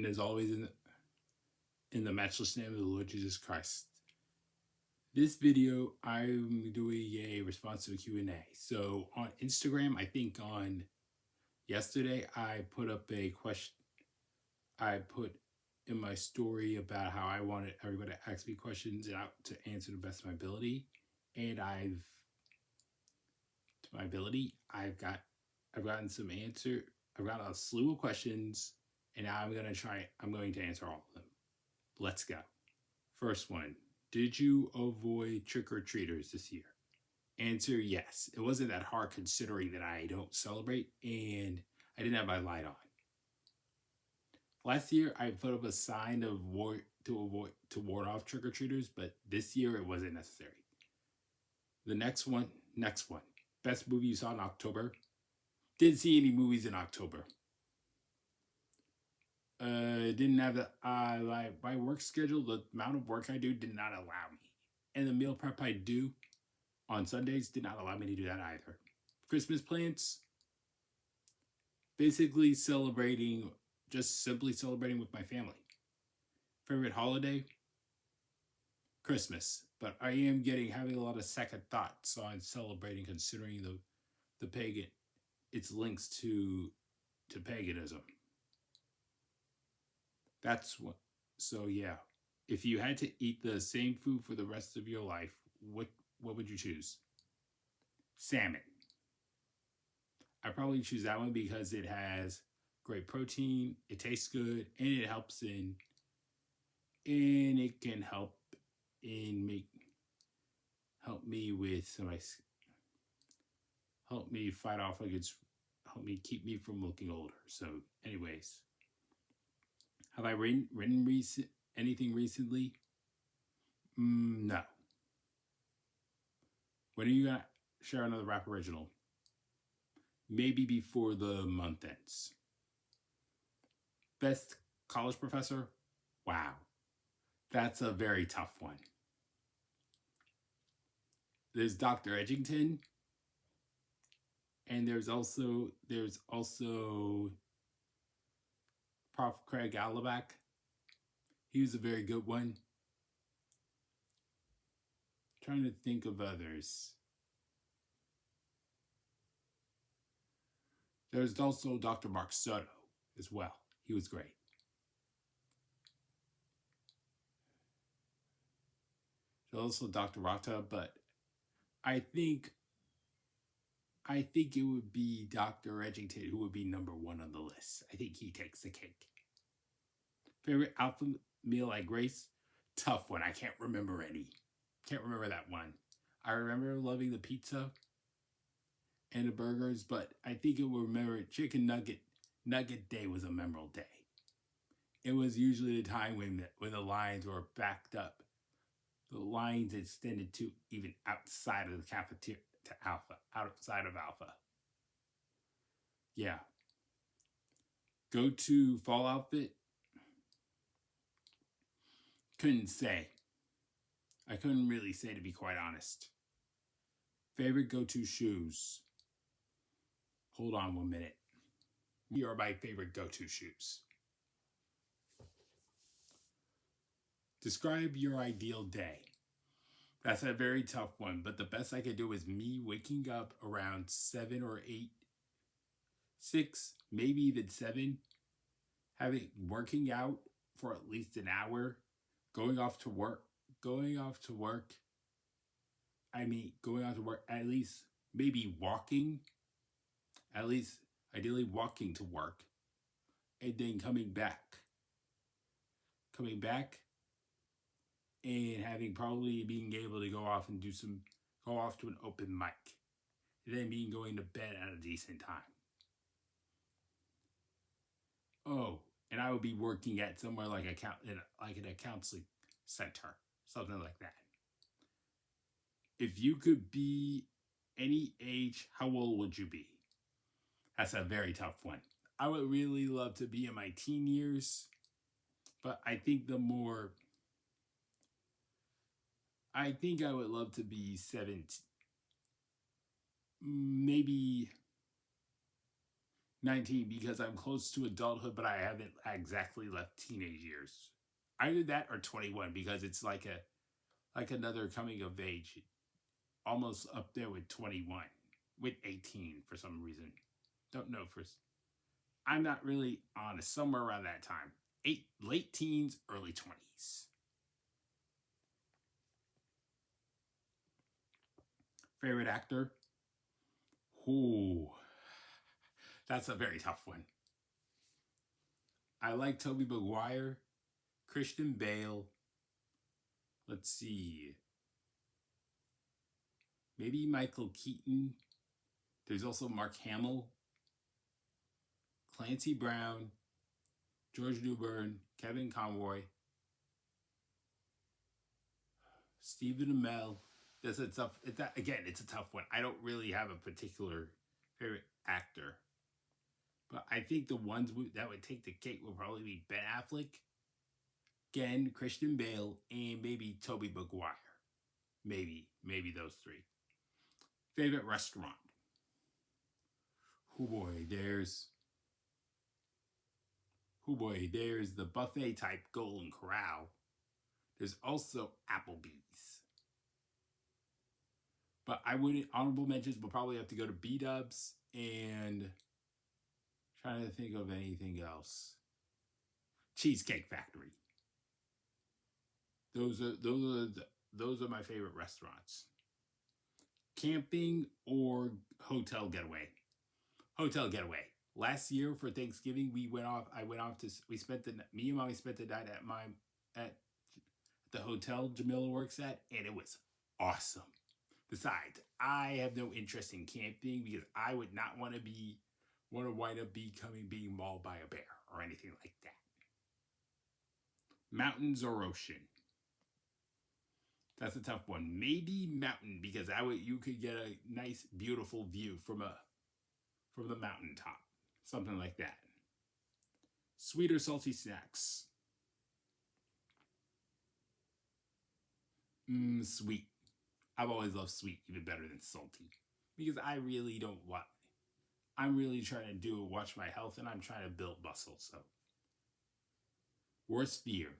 as always, in the matchless name of the Lord Jesus Christ. This video, I'm doing a response to a Q&A. So on Instagram, I think on yesterday, I put up a question. I put in my story about how I wanted everybody to ask me questions and out to answer the best of my ability. And I've gotten some answer. I've got a slew of questions, and now I'm going to answer all of them. Let's go. First one. Did you avoid trick-or-treaters this year? Answer, yes. It wasn't that hard considering that I don't celebrate and I didn't have my light on. Last year, I put up a sign to ward off trick-or-treaters, but this year it wasn't necessary. The next one. Best movie you saw in October? Didn't see any movies in October. Didn't have my work schedule. The amount of work I do did not allow me, and the meal prep I do on Sundays did not allow me to do that either. Christmas plans, basically simply celebrating with my family. Favorite holiday? Christmas. But I am having a lot of second thoughts on celebrating, considering the pagan, its links to paganism. That's what. So yeah, if you had to eat the same food for the rest of your life, what would you choose? Salmon. I probably choose that one because it has great protein, it tastes good, and it helps and it can help me fight off help me keep me from looking older. So, anyways, have I written anything recently? No. When are you gonna share another rap original? Maybe before the month ends. Best college professor? Wow. That's a very tough one. There's Dr. Edgington. And there's also Prof. Craig Alabak. He was a very good one. Trying to think of others. There's also Dr. Mark Soto as well. He was great. There's also Dr. Rata, but I think it would be Dr. Edgington who would be number one on the list. I think he takes the cake. Favorite alpha meal at Grace? Tough one. I can't remember any. Can't remember that one. I remember loving the pizza and the burgers, but I think it will remember chicken nugget day was a memorable day. It was usually the time when the lines were backed up. The lines extended to even outside of the cafeteria to outside of Alpha. Yeah. Go to fall outfit? Couldn't say. I couldn't really say, to be quite honest. Favorite go-to shoes? Hold on 1 minute. Here are my favorite go-to shoes. Describe your ideal day. That's a very tough one, but the best I could do is me waking up around 7 or 8, 6, maybe even 7, working out for at least an hour, going off to work, at least maybe walking, at least ideally walking to work, and then coming back and being able to go off to an open mic, and then going to bed at a decent time. Oh, and I would be working at somewhere like in a counseling center, something like that. If you could be any age, how old would you be? That's a very tough one. I would really love to be in my teen years, but I think I would love to be 17, maybe 19 because I'm close to adulthood, but I haven't exactly left teenage years. Either that or 21 because it's like another coming of age, almost up there with 21, with 18 for some reason. Don't know for. I'm not really honest. Somewhere around that time, late teens, early 20s. Favorite actor? Ooh, that's a very tough one. I like Tobey Maguire, Christian Bale. Let's see. Maybe Michael Keaton. There's also Mark Hamill, Clancy Brown, George Newbern, Kevin Conroy, Stephen Amell. That's a tough. It's a tough one. I don't really have a particular favorite actor, but I think the ones that would take the cake would probably be Ben Affleck, again Christian Bale, and maybe Tobey Maguire. Maybe those three. Favorite restaurant? Oh boy, there's the buffet type Golden Corral. There's also Applebee's. But I wouldn't, honorable mentions will probably have to go to B Dubs and trying to think of anything else. Cheesecake Factory. Those are my favorite restaurants. Camping or hotel getaway? Hotel getaway. Last year for Thanksgiving, I went off to. Me and mommy spent the night at the hotel Jamila works at, and it was awesome. Besides, I have no interest in camping because I would not want to wind up being mauled by a bear or anything like that. Mountains or ocean? That's a tough one. Maybe mountain because you could get a nice, beautiful view from the mountaintop, something like that. Sweet or salty snacks? Sweet. I've always loved sweet even better than salty because I really don't want. I'm really trying to watch my health and I'm trying to build muscle. So, worst fear.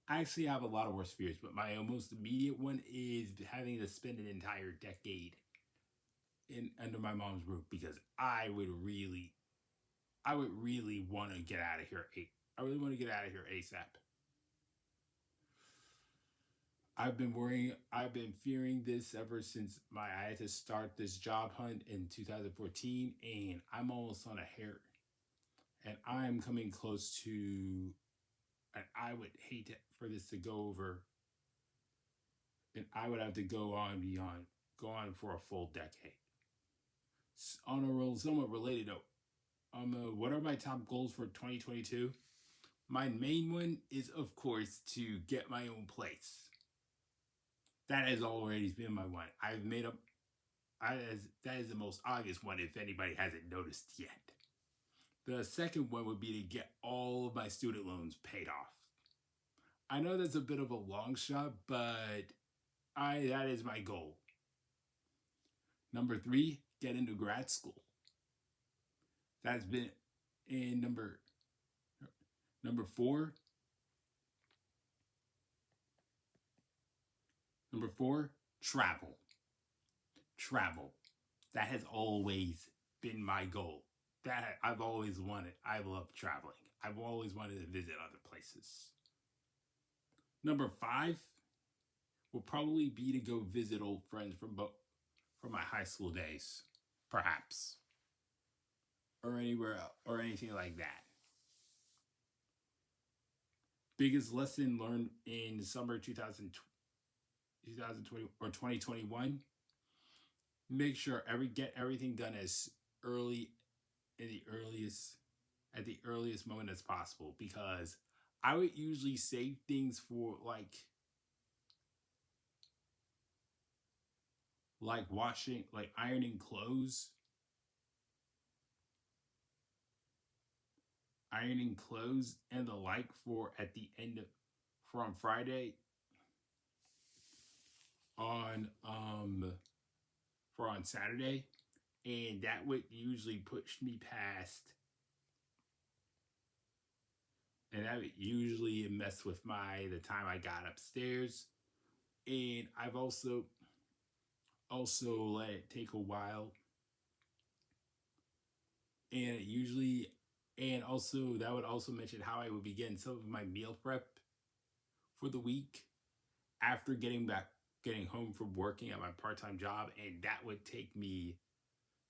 I actually have a lot of worst fears, but my most immediate one is having to spend an entire decade under my mom's roof because I would really want to get out of here. I really want to get out of here ASAP. I've been fearing this ever since I had to start this job hunt in 2014, and I'm almost on a hair, and I'm coming close to, and I would hate for this to go over, and I would have to go on for a full decade. On a roll, somewhat related note, what are my top goals for 2022? My main one is, of course, to get my own place. That has always been my one. I've made up. That is the most obvious one if anybody hasn't noticed yet. The second one would be to get all of my student loans paid off. I know that's a bit of a long shot, but that is my goal. Number 3, get into grad school. That's been in number 4. Number 4, travel. Travel. That has always been my goal. That I've always wanted. I love traveling. I've always wanted to visit other places. Number 5 will probably be to go visit old friends from my high school days, perhaps, or anywhere else, or anything like that. Biggest lesson learned in summer 2020 or 2021: make sure get everything done as early at the earliest moment as possible, because I would usually save things for like washing, like ironing clothes and the like for at the end of for on Friday on for on Saturday, and that would usually push me past and that usually messed with the time I got upstairs. And I've also let it take a while, and it usually, and also that would also mention how I would begin some of my meal prep for the week after getting home from working at my part-time job, and that would take me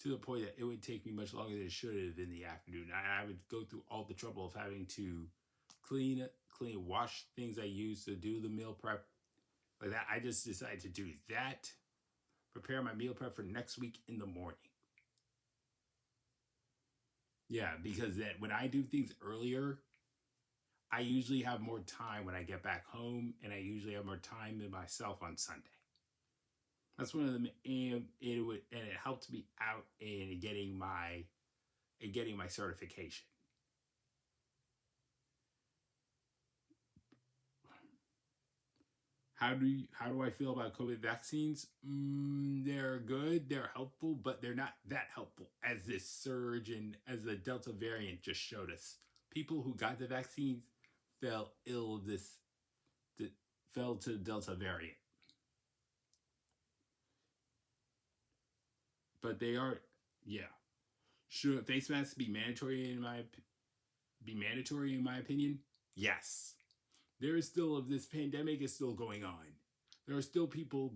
to the point that it would take me much longer than it should have in the afternoon. I would go through all the trouble of having to wash things I use to do the meal prep like that. I just decided to do that, prepare my meal prep for next week in the morning. Yeah, because then when I do things earlier, I usually have more time when I get back home, and I usually have more time in myself on Sunday. That's one of them, and it helped me out in getting my certification. How do I feel about COVID vaccines? They're good, they're helpful, but they're not that helpful as this surge and as the Delta variant just showed us. People who got the vaccines fell ill of fell to the Delta variant. But they are, yeah. Should face masks be mandatory in my opinion? Yes. There is still this pandemic is still going on. There are still people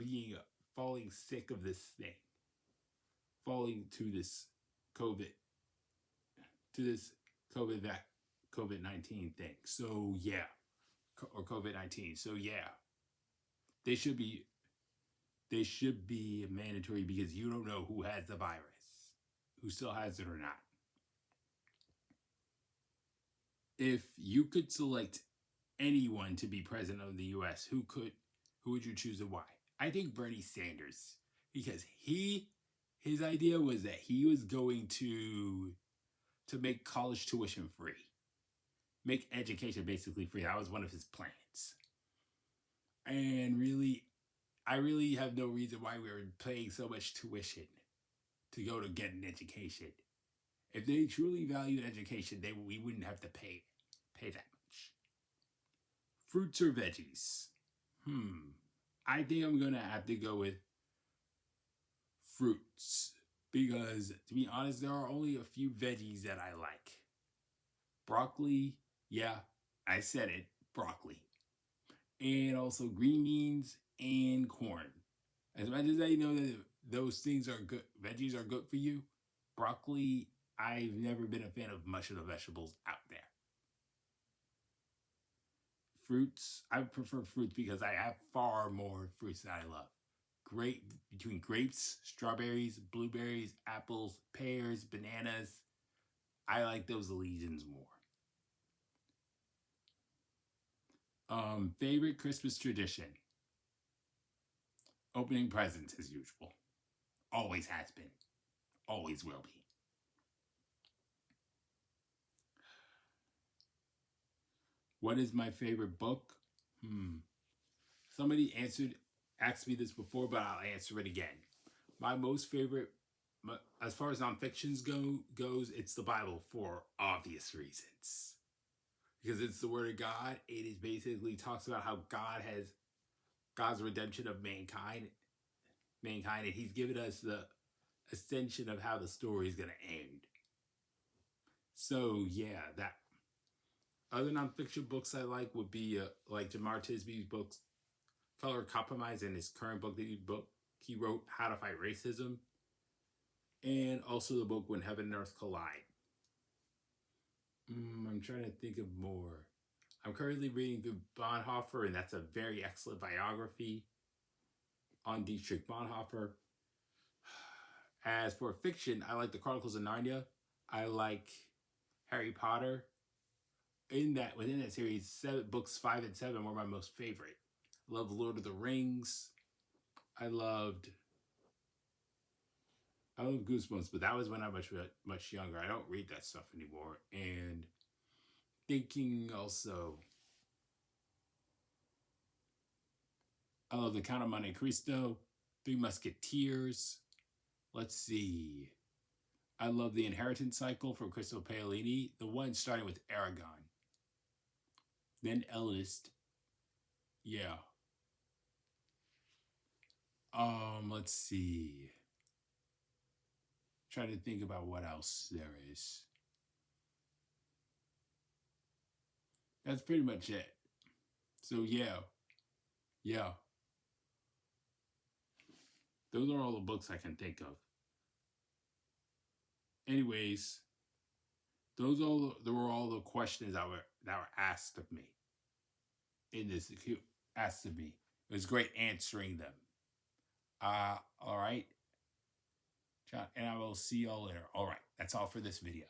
falling sick of this thing, falling to this COVID to this COVID-19 thing. So yeah, or COVID-19. So yeah, they should be they should be mandatory because you don't know who has the virus, who still has it or not. If you could select anyone to be president of the US, who would you choose and why? I think Bernie Sanders, because his idea was that he was going to make college tuition free. Make education basically free. That was one of his plans. And really, I really have no reason why we were paying so much tuition to go to get an education. If they truly valued education, we wouldn't have to pay that much. Fruits or veggies? I think I'm gonna have to go with fruits because, to be honest, there are only a few veggies that I like. Broccoli, yeah, I said it, broccoli, and also green beans and corn. As much as I know that those things are good, veggies are good for you. Broccoli, I've never been a fan of much of the vegetables out there. Fruits, I prefer fruits because I have far more fruits that I love. Between grapes, strawberries, blueberries, apples, pears, bananas, I like those legions more. Favorite Christmas tradition? Opening presents as usual. Always has been. Always will be. What is my favorite book? Somebody asked me this before, but I'll answer it again. My most favorite, as far as nonfictions goes, it's the Bible for obvious reasons. Because it's the Word of God. It is basically talks about how God's redemption of mankind, and He's given us the extension of how the story is going to end. So yeah, that other nonfiction books I like would be like Jamar Tisby's books, Color Compromise, and his current book that he wrote, How to Fight Racism, and also the book When Heaven and Earth Collide. I'm trying to think of more. I'm currently reading through Bonhoeffer, and that's a very excellent biography on Dietrich Bonhoeffer. As for fiction, I like the Chronicles of Narnia. I like Harry Potter. Within that series, books 5 and 7 were my most favorite. I love Lord of the Rings. I loved Goosebumps, but that was when I was much younger. I don't read that stuff anymore. And thinking also, I love The Count of Monte Cristo, Three Musketeers. Let's see. I love The Inheritance Cycle from Crystal Paolini, the one starting with Aragon. then eldest. Yeah. Let's see. Try to think about what else there is. That's pretty much it. So yeah. Yeah. Those are all the books I can think of. Anyways, there were all the questions that were asked of me in this asked of me. It was great answering them. All right. John, and I will see y'all later. All right. That's all for this video.